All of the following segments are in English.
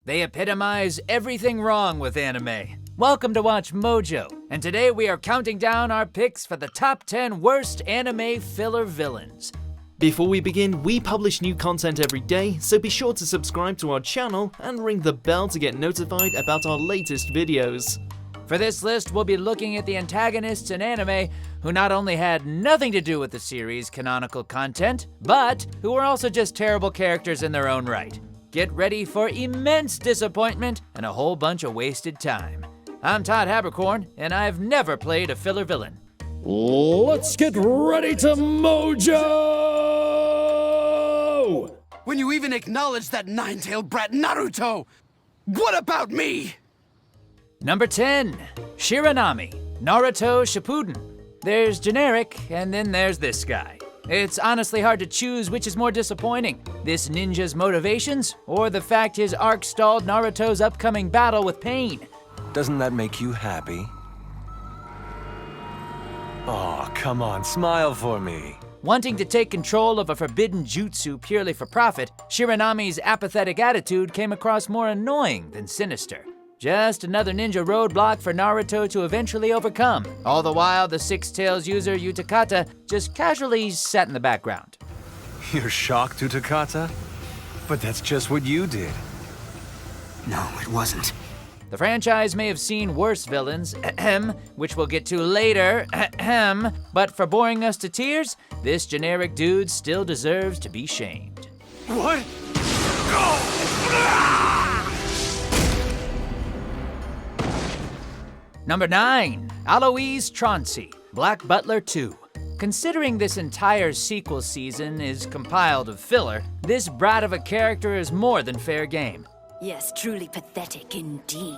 They epitomize everything wrong with anime. Welcome to Watch Mojo, and today we are counting down our picks for the top 10 worst anime filler villains. Before we begin, we publish new content every day, so be sure to subscribe to our channel and ring the bell to get notified about our latest videos. For this list, we'll be looking at the antagonists in anime who not only had nothing to do with the series' canonical content, but who were also just terrible characters in their own right. Get ready for immense disappointment and a whole bunch of wasted time. I'm Todd Haberkorn, and I've never played a filler villain. Let's get ready to Mojo! When you even acknowledge that nine-tailed brat Naruto! What about me? Number 10, Shiranami, Naruto Shippuden. There's generic, and then there's this guy. It's honestly hard to choose which is more disappointing, this ninja's motivations, or the fact his arc stalled Naruto's upcoming battle with pain. Doesn't that make you happy? Oh, come on, smile for me. Wanting to take control of a forbidden jutsu purely for profit, Shiranami's apathetic attitude came across more annoying than sinister. Just another ninja roadblock for Naruto to eventually overcome. All the while, the Six Tails user Utakata just casually sat in the background. You're shocked, Utakata? But that's just what you did. No, it wasn't. The franchise may have seen worse villains, which we'll get to later, but for boring us to tears, this generic dude still deserves to be shamed. What? Number 9, Alois Tronci, Black Butler 2. Considering this entire sequel season is compiled of filler, this brat of a character is more than fair game. Yes, truly pathetic indeed.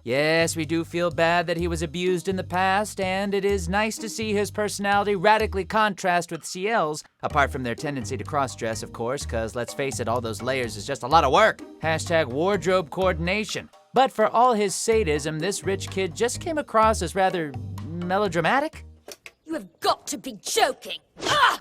Yes, we do feel bad that he was abused in the past, and it is nice to see his personality radically contrast with CL's, apart from their tendency to cross-dress, of course, cause let's face it, all those layers is just a lot of work. Hashtag wardrobe coordination. But for all his sadism, this rich kid just came across as rather melodramatic. You have got to be joking! Ah!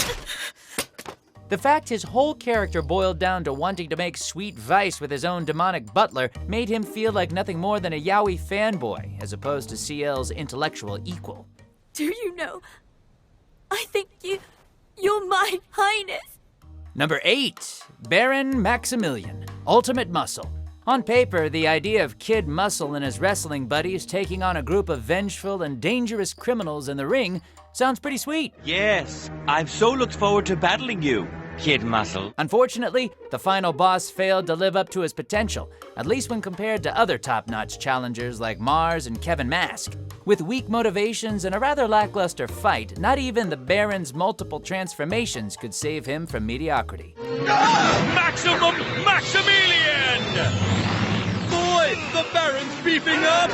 The fact his whole character boiled down to wanting to make sweet vice with his own demonic butler made him feel like nothing more than a yaoi fanboy, as opposed to CL's intellectual equal. Do you know, I think you're my highness. Number 8, Baron Maximillian, Ultimate Muscle. On paper, the idea of Kid Muscle and his wrestling buddies taking on a group of vengeful and dangerous criminals in the ring sounds pretty sweet. Yes, I've so looked forward to battling you, Kid Muscle. Unfortunately, the final boss failed to live up to his potential, at least when compared to other top-notch challengers like Mars and Kevin Mask. With weak motivations and a rather lackluster fight, not even the Baron's multiple transformations could save him from mediocrity. Maximilian! Boy, the Baron's beefing up!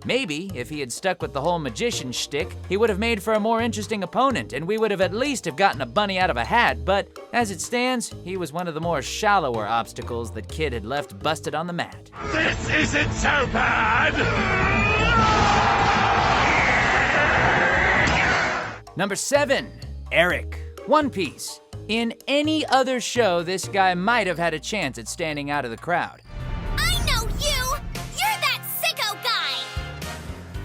Maybe, if he had stuck with the whole magician shtick, he would have made for a more interesting opponent, and we would have at least have gotten a bunny out of a hat, but as it stands, he was one of the more shallower obstacles that Kid had left busted on the mat. This isn't so bad! Number 7, Eric, One Piece. In any other show, this guy might have had a chance at standing out of the crowd. I know you! You're that sicko guy!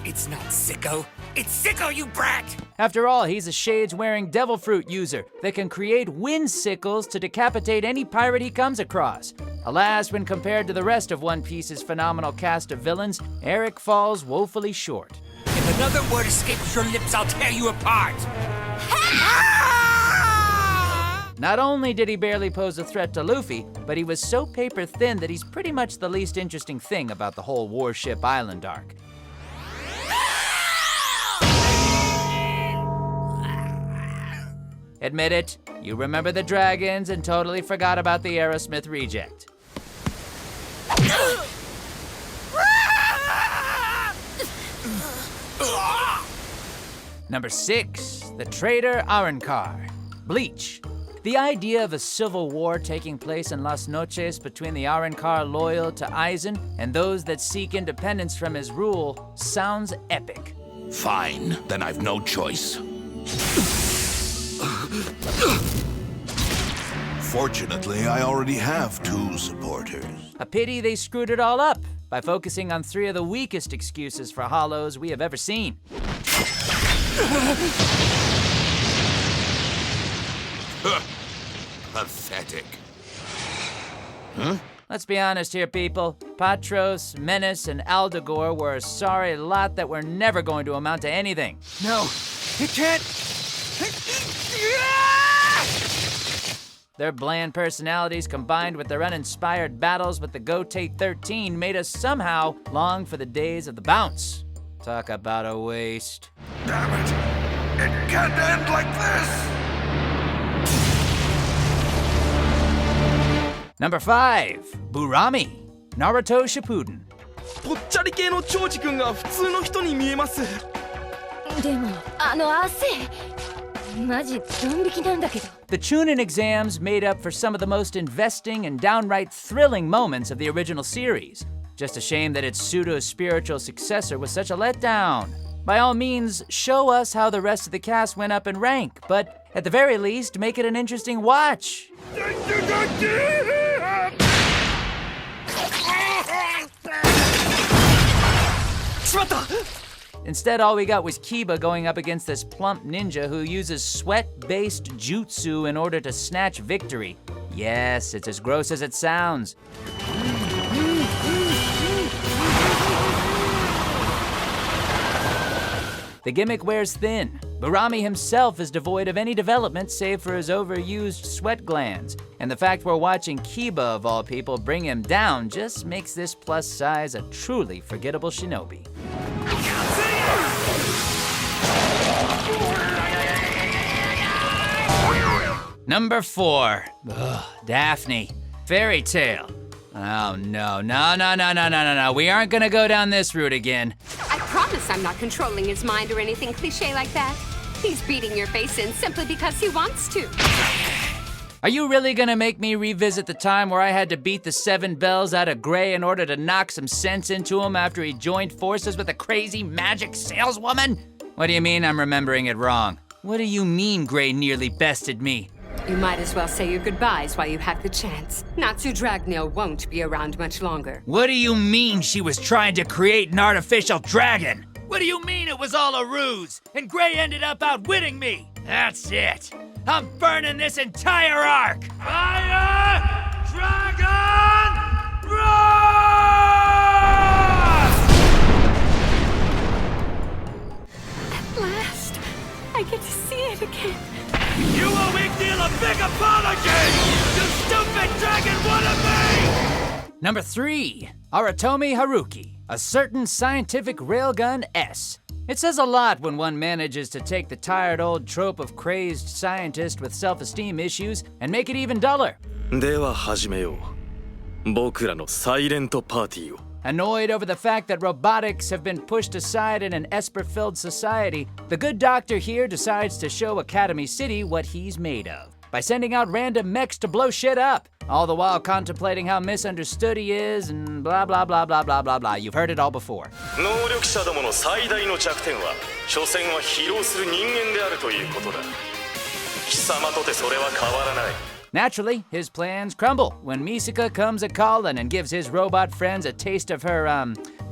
It's not sicko. It's sicko, you brat! After all, he's a shades-wearing devil fruit user that can create wind sickles to decapitate any pirate he comes across. Alas, when compared to the rest of One Piece's phenomenal cast of villains, Eric falls woefully short. If another word escapes your lips, I'll tear you apart! Not only did he barely pose a threat to Luffy, but he was so paper thin that he's pretty much the least interesting thing about the whole Warship Island arc. Admit it, you remember the dragons and totally forgot about the Aerosmith reject. Number 6, the traitor Arrancar, Bleach. The idea of a civil war taking place in Las Noches between the Arrancar loyal to Aizen and those that seek independence from his rule sounds epic. Fine, then I've no choice. Fortunately, I already have 2 supporters. A pity they screwed it all up by focusing on 3 of the weakest excuses for hollows we have ever seen. Pathetic. Let's be honest here, people. Patros, Menace, and Aldegor were a sorry lot that were never going to amount to anything. No, it can't. Their bland personalities combined with their uninspired battles with the Gote 13 made us somehow long for the days of the bounce. Talk about a waste. Damn it! It can't end like this! Number 5, Burami, Naruto Shippuden. ぽっちゃり系の長司くんが普通の人に見えます。でも、汗。マジドン引きなんだけど。The Chunin exams made up for some of the most investing and downright thrilling moments of the original series. Just a shame that its pseudo-spiritual successor was such a letdown. By all means, show us how the rest of the cast went up in rank, but at the very least, make it an interesting watch. Instead, all we got was Kiba going up against this plump ninja who uses sweat-based jutsu in order to snatch victory. Yes, it's as gross as it sounds. The gimmick wears thin. Burami himself is devoid of any development save for his overused sweat glands. And the fact we're watching Kiba, of all people, bring him down just makes this plus size a truly forgettable shinobi. Number 4, Daphne, Fairy Tale. Oh no, we aren't gonna go down this route again. I promise I'm not controlling his mind or anything cliche like that. He's beating your face in simply because he wants to. Are you really gonna make me revisit the time where I had to beat the 7 bells out of Gray in order to knock some sense into him after he joined forces with a crazy magic saleswoman? What do you mean I'm remembering it wrong? What do you mean Gray nearly bested me? You might as well say your goodbyes while you have the chance. Natsu Dragneel won't be around much longer. What do you mean she was trying to create an artificial dragon? What do you mean it was all a ruse and Gray ended up outwitting me? That's it. I'm burning this entire arc. Fire! Dragon! Roar! At last, I get to see it again. You owe McNeil a big apology! You stupid dragon wannabe! Number 3, Aratomi Haruki, a Certain Scientific Railgun S. It says a lot when one manages to take the tired old trope of crazed scientist with self-esteem issues and make it even duller. では始めよう。僕らのサイレントパーティーを。Annoyed over the fact that robotics have been pushed aside in an Esper-filled society, the good doctor here decides to show Academy City what he's made of by sending out random mechs to blow shit up, all the while contemplating how misunderstood he is and blah blah blah blah blah blah blah. You've heard it all before. 能力者どもの最大の弱点は、所詮は疲労する人間であるということだ。貴様とてそれは変わらない。 Naturally, his plans crumble when Misaka comes a-callin' and gives his robot friends a taste of her,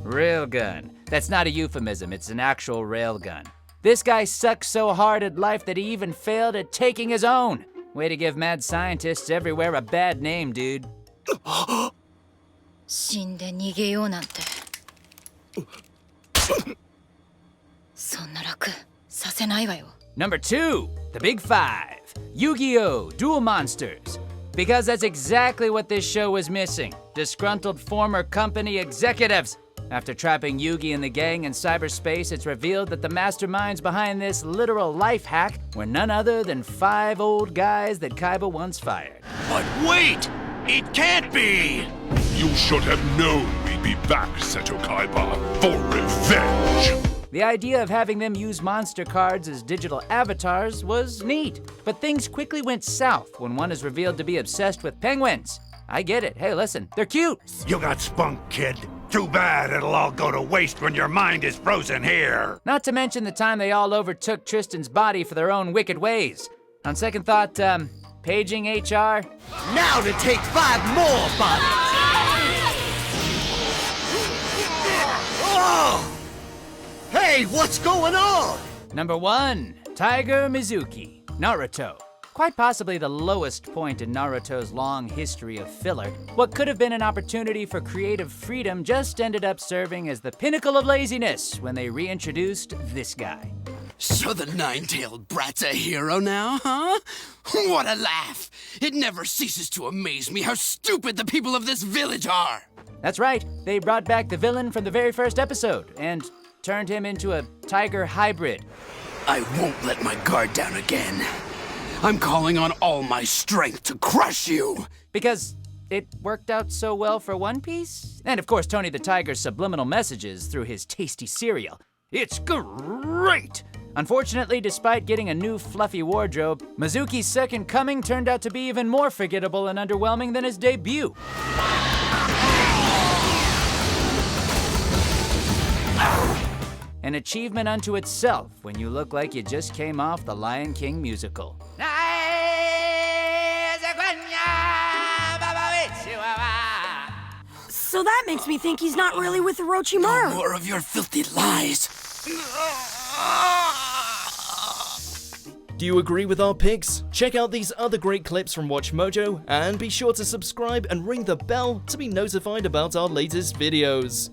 railgun. That's not a euphemism, it's an actual railgun. This guy sucks so hard at life that he even failed at taking his own. Way to give mad scientists everywhere a bad name, dude. 死んで逃げようなんて。そんな楽させないわよ。Number 2, the Big 5, Yu-Gi-Oh! Duel Monsters. Because that's exactly what this show was missing. Disgruntled former company executives. After trapping Yugi and the gang in cyberspace, it's revealed that the masterminds behind this literal life hack were none other than 5 old guys that Kaiba once fired. But wait! It can't be! You should have known we'd be back, Seto Kaiba, for revenge! The idea of having them use monster cards as digital avatars was neat, but things quickly went south when one is revealed to be obsessed with penguins. I get it. Hey, listen, they're cute. You got spunk, kid. Too bad it'll all go to waste when your mind is frozen here. Not to mention the time they all overtook Tristan's body for their own wicked ways. On second thought, Paging HR. Now to take 5 more bodies! Oh! Hey, what's going on? Number 1, Tiger Mizuki, Naruto. Quite possibly the lowest point in Naruto's long history of filler. What could have been an opportunity for creative freedom just ended up serving as the pinnacle of laziness when they reintroduced this guy. So the nine-tailed brat's a hero now, huh? What a laugh! It never ceases to amaze me how stupid the people of this village are! That's right, they brought back the villain from the very first episode and turned him into a tiger hybrid. I won't let my guard down again. I'm calling on all my strength to crush you! Because it worked out so well for One Piece? And of course, Tony the Tiger's subliminal messages through his tasty cereal. It's great! Unfortunately, despite getting a new fluffy wardrobe, Mizuki's second coming turned out to be even more forgettable and underwhelming than his debut. An achievement unto itself when you look like you just came off the Lion King musical. So that makes me think he's not really with Orochimaru. No more of your filthy lies. Do you agree with our picks? Check out these other great clips from WatchMojo and be sure to subscribe and ring the bell to be notified about our latest videos.